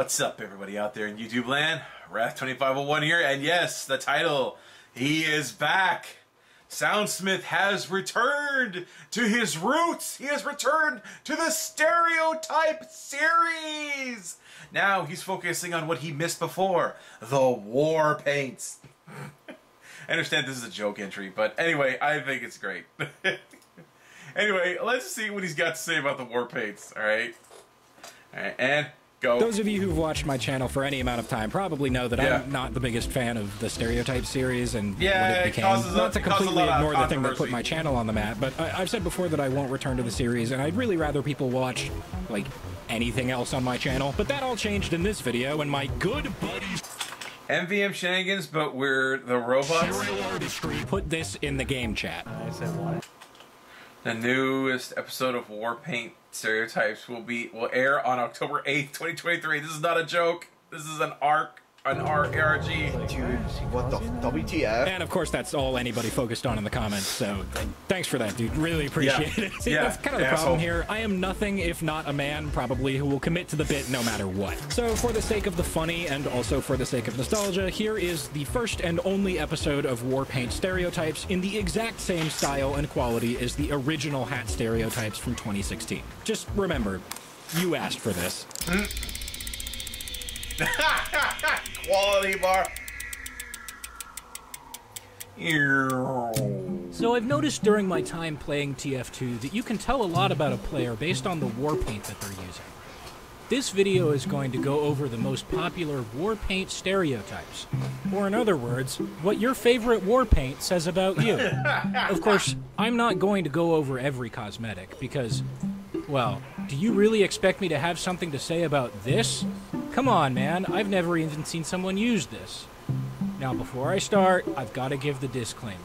What's up, everybody out there in YouTube land? Wrath2501 here, and yes, the title, he is back. Soundsmith has returned to his roots. He has returned to the Stereotype series. Now he's focusing on what he missed before, the war paints. I understand this is a joke entry, but anyway, I think it's great. Anyway, let's see what he's got to say about the war paints, alright? Alright, and go. Those of you who've watched my channel for any amount of time probably know that I'm not the biggest fan of the Stereotype series and what it became. Not to completely ignore the thing that put my channel on the map, but I've said before that I won't return to the series, and I'd really rather people watch, like, anything else on my channel. But that all changed in this video, and my good buddies... MVM shenanigans, but we're the robots? Put this in the game chat. I said what? The newest episode of Warpaint Stereotypes will air on October 8th, 2023. This is not a joke. This is an ARG. Dude, what the WTF? And of course, that's all anybody focused on in the comments, so thanks for that, dude. Really appreciate it. See, that's kind of the problem here. I am nothing if not a man, probably, who will commit to the bit no matter what. So, for the sake of the funny, and also for the sake of nostalgia, here is the first and only episode of Warpaint Stereotypes in the exact same style and quality as the original Hat Stereotypes from 2016. Just remember, you asked for this. Quality bar. So I've noticed during my time playing TF2 that you can tell a lot about a player based on the war paint that they're using. This video is going to go over the most popular war paint stereotypes. Or in other words, what your favorite war paint says about you. Of course, I'm not going to go over every cosmetic because, well, do you really expect me to have something to say about this? Come on, man, I've never even seen someone use this. Now, before I start, I've got to give the disclaimer.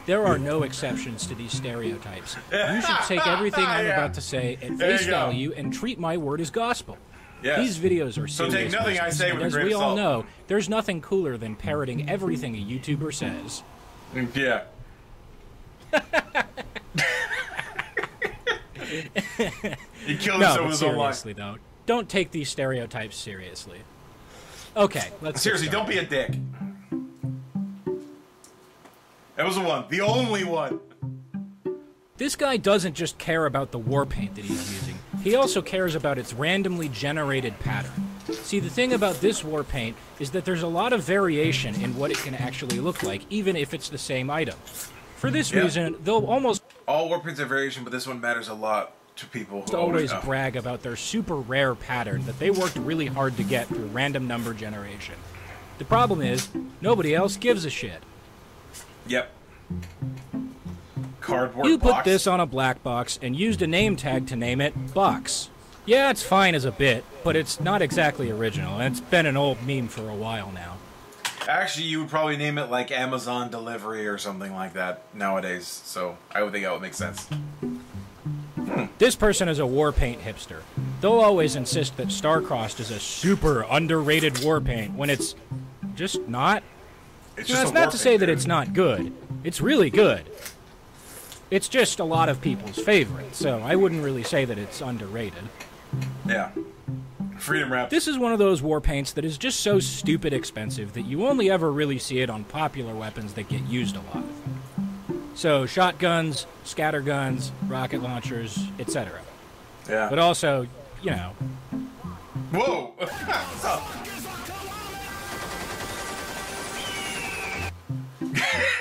There are no exceptions to these stereotypes. You should take everything I'm about to say at face value and treat my word as gospel. Yes. These videos are serious. So take nothing I say with a grain of salt. As we all know, there's nothing cooler than parroting everything a YouTuber says. Yeah. He killed himself with his own life. Seriously, though. Don't take these stereotypes seriously. Okay, let's seriously, don't be a dick. That was the one. The only one. This guy doesn't just care about the war paint that he's using. He also cares about its randomly generated pattern. See, the thing about this war paint is that there's a lot of variation in what it can actually look like, even if it's the same item. For this reason, they'll almost... All war paints are variation, but this one matters a lot to people who always brag about their super rare pattern that they worked really hard to get through random number generation. The problem is, nobody else gives a shit. Yep. Cardboard You put box. this on a black box and used a name tag to name it Box. Yeah, it's fine as a bit, but it's not exactly original, and it's been an old meme for a while now. Actually, you would probably name it like Amazon Delivery or something like that nowadays, so I would think that would make sense. This person is a war paint hipster. They'll always insist that Starcrossed is a super underrated war paint when it's just not. It's not to say that it's not good. It's really good. It's just a lot of people's favorite, so I wouldn't really say that it's underrated. Yeah. Freedom Wrap. This is one of those war paints that is just so stupid expensive that you only ever really see it on popular weapons that get used a lot. So, shotguns, scatterguns, rocket launchers, etc. Yeah. But also, you know... Whoa!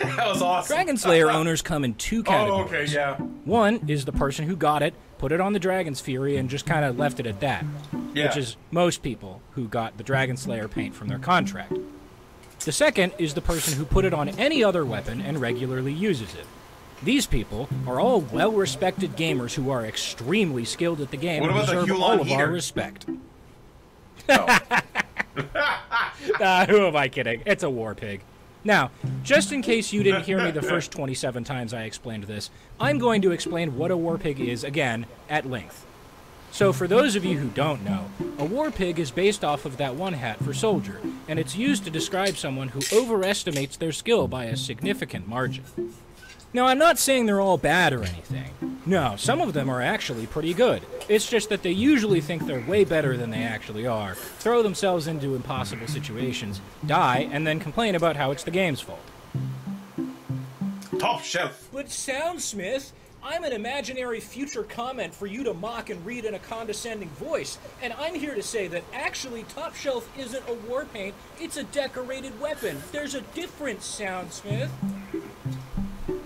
That was awesome. Dragon Slayer owners come in two categories. Oh, okay, yeah. One is the person who got it, put it on the Dragon's Fury, and just kind of left it at that. Yeah. Which is most people who got the Dragon Slayer paint from their contract. The second is the person who put it on any other weapon and regularly uses it. These people are all well-respected gamers who are extremely skilled at the game and deserve all of our respect. Oh. Who am I kidding? It's a war pig. Now, just in case you didn't hear me the first 27 times I explained this, I'm going to explain what a war pig is, again, at length. So for those of you who don't know, a war pig is based off of that one hat for soldier, and it's used to describe someone who overestimates their skill by a significant margin. Now, I'm not saying they're all bad or anything. No, some of them are actually pretty good. It's just that they usually think they're way better than they actually are, throw themselves into impossible situations, die, and then complain about how it's the game's fault. Top shelf. But Soundsmith, I'm an imaginary future comment for you to mock and read in a condescending voice, and I'm here to say that actually Top Shelf isn't a war paint, it's a decorated weapon. There's a difference, Soundsmith.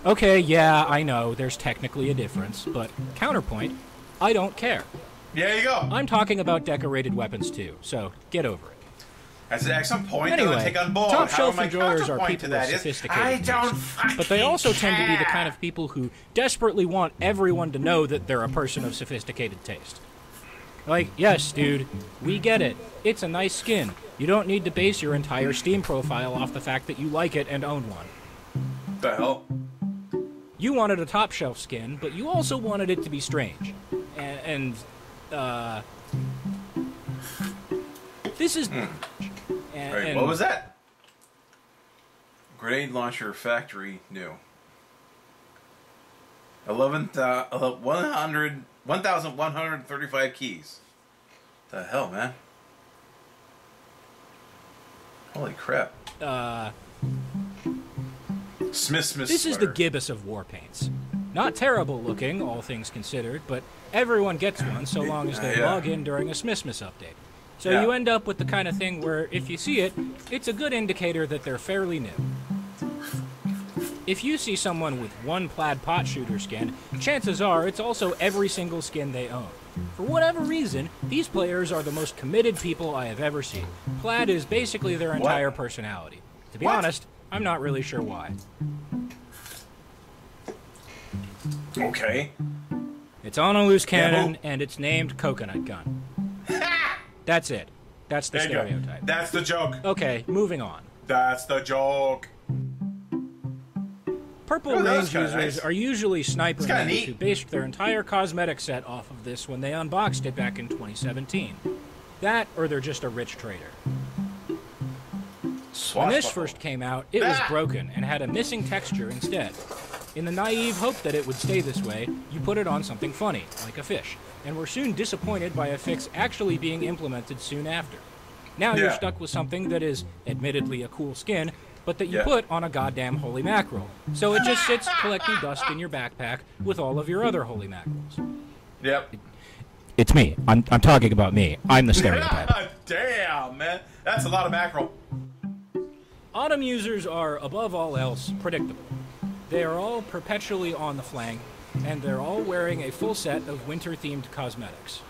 Okay, yeah, I know, there's technically a difference, but counterpoint, I don't care. There you go. I'm talking about decorated weapons too, so get over it. That's an excellent point Anyway, that I take on board. top shelf However, my enjoyers are counterpoint people to that with is, sophisticated I don't tastes. fucking But they also tend to be the care. kind of people who desperately want everyone to know that they're a person of sophisticated taste. Like, yes, dude, we get it. It's a nice skin. You don't need to base your entire Steam profile off the fact that you like it and own one. The hell? You wanted a top shelf skin, but you also wanted it to be strange. This is... Alright, what was that? Grenade launcher factory new. 1,135 keys. The hell, man? Holy crap. Smith. This is the gibbous of war paints. Not terrible looking, all things considered, but everyone gets one so long as they log in during a Smith update. So you end up with the kind of thing where if you see it, it's a good indicator that they're fairly new. If you see someone with one plaid pot shooter skin, chances are it's also every single skin they own. For whatever reason, these players are the most committed people I have ever seen. Plaid is basically their entire personality. To be honest, I'm not really sure why. Okay. It's on a loose cannon, and it's named Coconut Gun. That's it. That's the stereotype. That's the joke. Okay, moving on. That's the joke. Purple range users are usually sniper kinda men neat. who based their entire cosmetic set off of this when they unboxed it back in 2017. That, or they're just a rich trader. When this first came out, it was broken and had a missing texture instead. In the naive hope that it would stay this way, you put it on something funny, like a fish, and were soon disappointed by a fix actually being implemented soon after. Now you're stuck with something that is, admittedly, a cool skin, but that you put on a goddamn holy mackerel. So it just sits collecting dust in your backpack with all of your other holy mackerels. Yep. It's me. I'm talking about me. I'm the stereotype. Damn, man. That's a lot of mackerel. Autumn users are, above all else, predictable. They are all perpetually on the flank, and they're all wearing a full set of winter-themed cosmetics.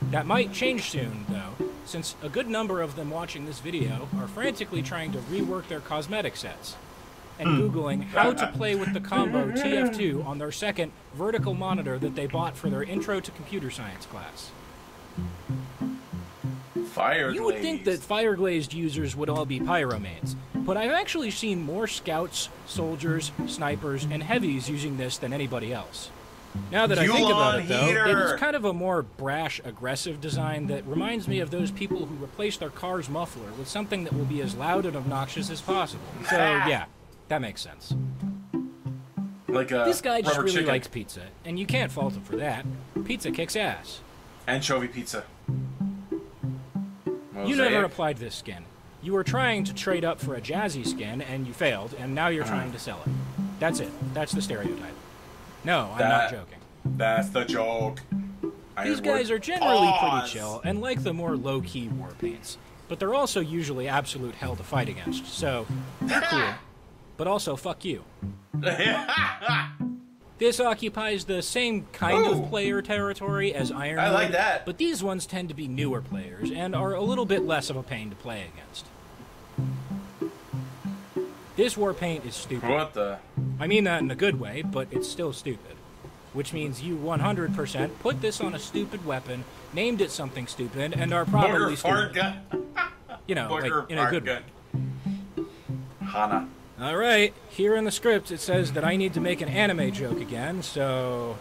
That might change soon, though, since a good number of them watching this video are frantically trying to rework their cosmetic sets, and Googling how to play with the combo TF2 on their second vertical monitor that they bought for their Intro to Computer Science class. Fire You would think that fire-glazed users would all be pyromanes, but I've actually seen more scouts, soldiers, snipers, and heavies using this than anybody else. Now that I think about it, though, it's kind of a more brash, aggressive design that reminds me of those people who replace their car's muffler with something that will be as loud and obnoxious as possible. So, yeah, that makes sense. Like a This guy just rubber really chicken. likes pizza, and you can't fault him for that. Pizza kicks ass. Anchovy pizza. You never applied this skin. You were trying to trade up for a jazzy skin, and you failed, and now you're trying to sell it. That's it. That's the stereotype. No, I'm not joking. That's the joke. These guys are generally pretty chill and like the more low-key war paints, but they're also usually absolute hell to fight against, so they're cool. But also, fuck you. This occupies the same kind of player territory as Iron I like Lord, that. but these ones tend to be newer players and are a little bit less of a pain to play against. This war paint is stupid. What the? I mean that in a good way, but it's still stupid. Which means you 100% put this on a stupid weapon, named it something stupid, and are probably fart stupid. gun. You know, like in a good way. Hana. Alright, here in the script it says that I need to make an anime joke again, so...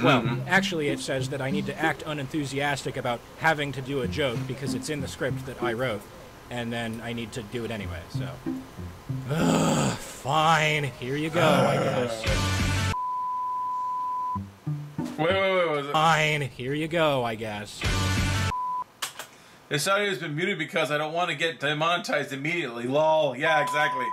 Well, actually it says that I need to act unenthusiastic about having to do a joke because it's in the script that I wrote, and then I need to do it anyway, so... Ugh, Fine, here you go, I guess. Wait. Fine, here you go, I guess. This audio has been muted because I don't want to get demonetized immediately. Lol. Yeah, exactly.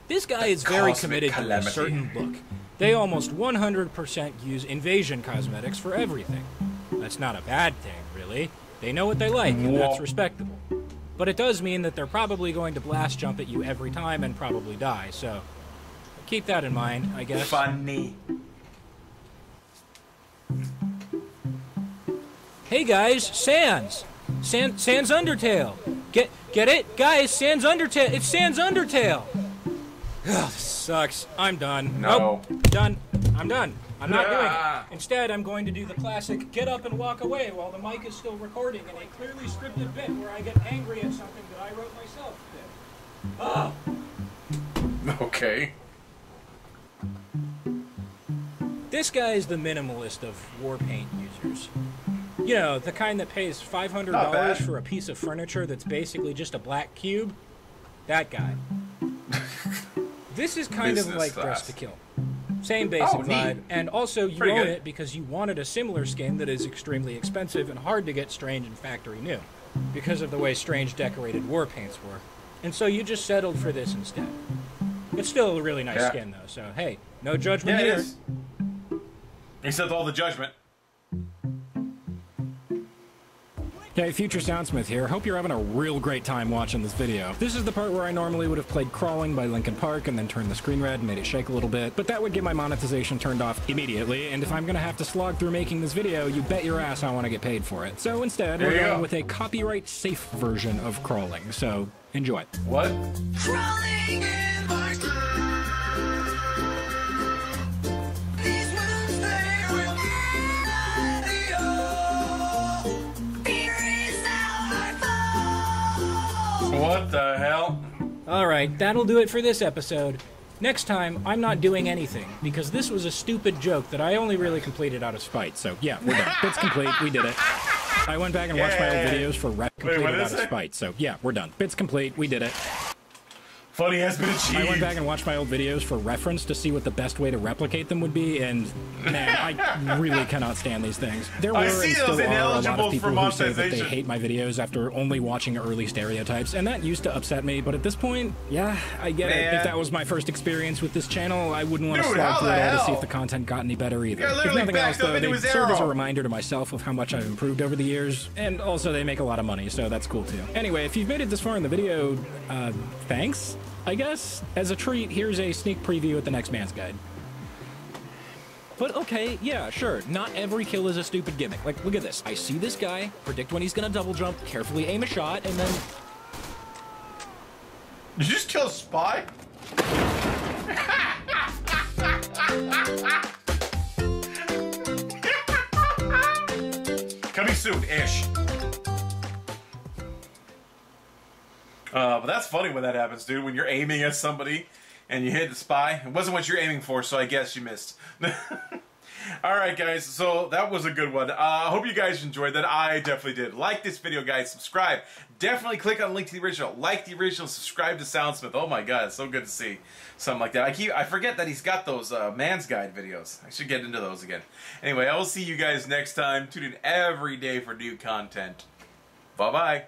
This guy is very Cosmic committed to a calamity. certain book. They almost 100% use invasion cosmetics for everything. That's not a bad thing, really. They know what they like, and that's respectable. But it does mean that they're probably going to blast jump at you every time and probably die, so keep that in mind, I guess. Funny. Hey guys, Sans! Sans Undertale! Get it? Guys, Sans Undertale! It's Sans Undertale! Ugh, this sucks. I'm done. No. Nope. Done. I'm done. I'm not doing it. Instead, I'm going to do the classic get up and walk away while the mic is still recording in a clearly scripted bit where I get angry at something that I wrote myself. Ugh. Okay. This guy is the minimalist of Warpaint users. You know, the kind that pays Not $500 bad. for a piece of furniture that's basically just a black cube. That guy. This is kind of Business like class. Dress to Kill. Same basic Oh, neat. vibe, and also you Pretty own good. it because you wanted a similar skin that is extremely expensive and hard to get strange and factory new, because of the way strange decorated war paints were. And so you just settled for this instead. It's still a really nice Yeah. skin though, so hey, no judgment Yeah, it here. is. Except all the judgment. Hey, Future Soundsmith here. Hope you're having a real great time watching this video. This is the part where I normally would have played Crawling by Linkin Park and then turned the screen red and made it shake a little bit, but that would get my monetization turned off immediately, and if I'm gonna have to slog through making this video, you bet your ass I want to get paid for it. So instead, There we're you going go. with a copyright-safe version of Crawling, so enjoy. What? Crawling in my sleep. These wounds, they will guide you. Fear is our foe. What the hell? Alright, that'll do it for this episode. Next time, I'm not doing anything, because this was a stupid joke that I only really completed out of spite, so yeah, we're done. Bits complete, we did it. I went back and watched my old Yay. videos for completed what out is of it? spite, so yeah, we're done. Bits complete, we did it. Funny has been achieved. I went back and watched my old videos for reference to see what the best way to replicate them would be, and man, I really cannot stand these things. There were I and see still those are a lot ineligible of people for who say that they monetization. hate my videos after only watching early Stereotypes, and that used to upset me, but at this point, yeah, I get it. Man. If that was my first experience with this channel, I wouldn't want to Dude, slog how through the it all to see hell? if the content got any better either. Yeah, If literally nothing else, backed up though, into they his serve as a arrow. reminder to myself of how much I've improved over the years, and also they make a lot of money, so that's cool too. Anyway, if you've made it this far in the video, thanks, I guess. As a treat, here's a sneak preview at the next man's guide. But okay, yeah, sure, not every kill is a stupid gimmick. Like, look at this. I see this guy, predict when he's gonna double jump, carefully aim a shot, and then... Did you just kill a spy? Coming soon-ish. But that's funny when that happens, dude. When you're aiming at somebody and you hit the spy. It wasn't what you're aiming for, so I guess you missed. Alright, guys. So that was a good one. I hope you guys enjoyed that. I definitely did. Like this video, guys. Subscribe. Definitely click on the link to the original. Like the original. Subscribe to Soundsmith. Oh my god, it's so good to see something like that. I forget that he's got those man's guide videos. I should get into those again. Anyway, I will see you guys next time. Tune in every day for new content. Bye-bye.